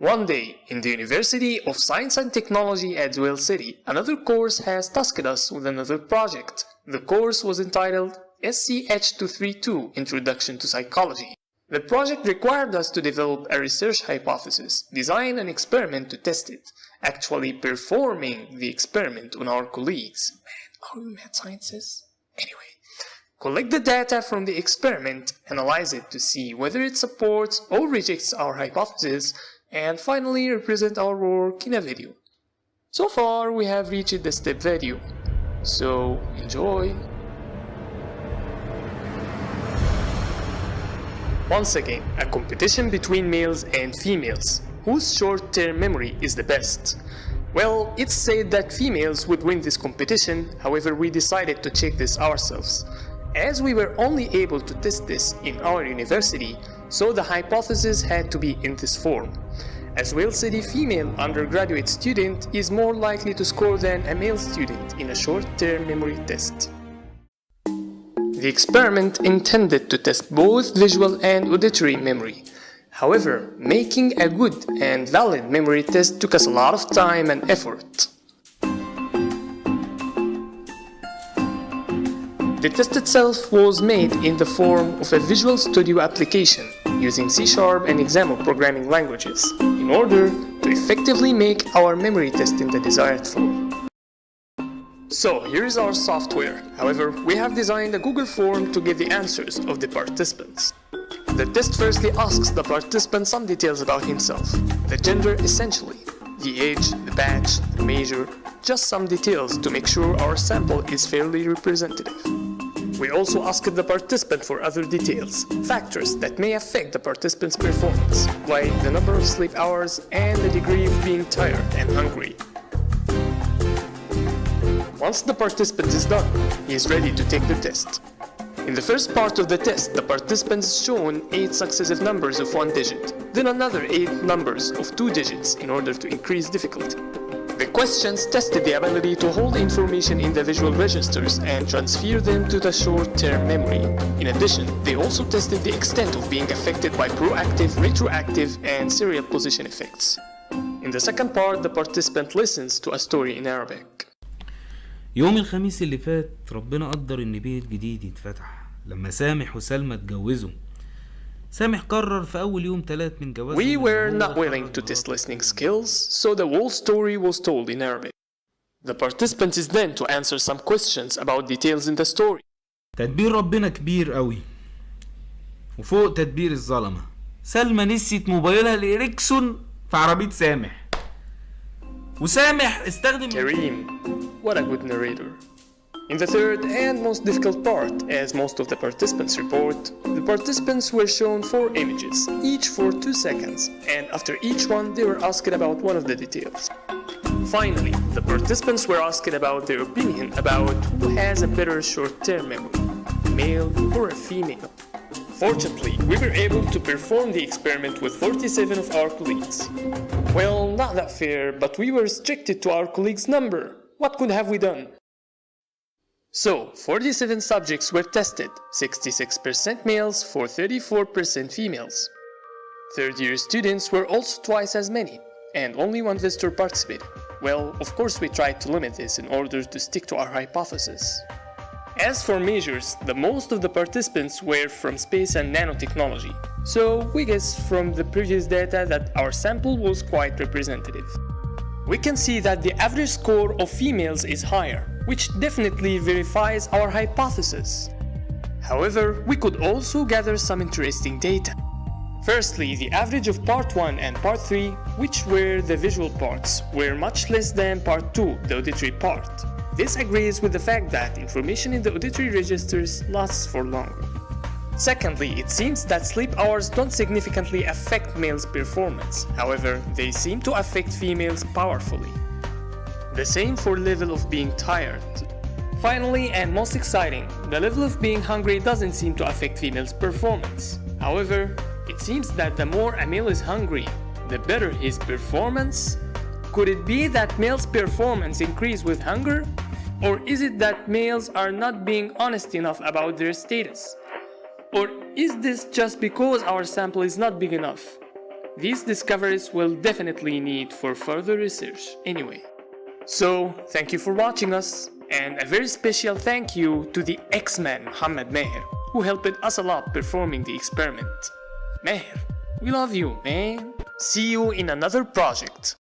One day, in the University of Science and Technology at Whale City, another course has tasked us with another project. The course was entitled SCH232 Introduction to Psychology. The project required us to develop a research hypothesis, design an experiment to test it, actually performing the experiment on our colleagues. Man, are we mad scientists? Anyway, collect the data from the experiment, analyze it to see whether it supports or rejects our hypothesis, and finally represent our work in a video. So far we have reached the step video, so enjoy! Once again, a competition between males and females. Whose short-term memory is the best? Well, it's said that females would win this competition, however we decided to check this ourselves. As we were only able to test this in our university, so the hypothesis had to be in this form. As Whale City female undergraduate student is more likely to score than a male student in a short-term memory test. The experiment intended to test both visual and auditory memory. However, making a good and valid memory test took us a lot of time and effort. The test itself was made in the form of a Visual Studio application using C# and XAML programming languages in order to effectively make our memory test in the desired form. So here is our software. However, we have designed a Google form to get the answers of the participants. The test firstly asks the participant some details about himself, the gender essentially, the age, the batch, the major, just some details to make sure our sample is fairly representative. We also asked the participant for other details, factors that may affect the participant's performance, like the number of sleep hours and the degree of being tired and hungry. Once the participant is done, he is ready to take the test. In the first part of the test, the participant is shown 8 successive numbers of 1 digit, then another 8 numbers of 2 digits in order to increase difficulty. The questions tested the ability to hold information in the visual registers and transfer them to the short-term memory. In addition, they also tested the extent of being affected by proactive, retroactive, and serial position effects. In the second part, the participant listens to a story in Arabic. يوم الخميس اللي فات ربنا قدر ان بيت جديد يتفتح لما سامح وسلمى اتجوزوا. سامح قرر في أول يوم 3 من جوازهم. We were not willing to test listening skills, so the whole story was told in Arabic. The participant is then to answer some questions about details in the story. تدبير ربنا كبير قوي وفوق تدبير الظلمة. سلمى نسيت موبايلها الإريكسون في عربية سامح. وسامح استخدم Kareem, what a good narrator. In the third and most difficult part, as most of the participants report, the participants were shown 4 images, each for 2 seconds, and after each one they were asked about one of the details. Finally, the participants were asked about their opinion about who has a better short-term memory, male or a female. Fortunately, we were able to perform the experiment with 47 of our colleagues. Well, not that fair, but we were restricted to our colleagues' number. What could have we done? So, 47 subjects were tested, 66% males for 34% females. Third-year students were also twice as many, and only 1 visitor participated. Well, of course we tried to limit this in order to stick to our hypothesis. As for majors, the most of the participants were from space and nanotechnology, so we guess from the previous data that our sample was quite representative. We can see that the average score of females is higher, which definitely verifies our hypothesis. However, we could also gather some interesting data. Firstly, the average of part 1 and part 3, which were the visual parts, were much less than part 2, the auditory part. This agrees with the fact that information in the auditory registers lasts for longer. Secondly, it seems that sleep hours don't significantly affect males' performance. However, they seem to affect females powerfully. The same for level of being tired. Finally, and most exciting, the level of being hungry doesn't seem to affect females' performance. However, it seems that the more a male is hungry, the better his performance. Could it be that males' performance increase with hunger? Or is it that males are not being honest enough about their status? Or is this just because our sample is not big enough? These discoveries will definitely need for further research anyway. So, thank you for watching us, and a very special thank you to the X-Man Muhammad Maher, who helped us a lot performing the experiment. Maher, we love you, man. See you in another project.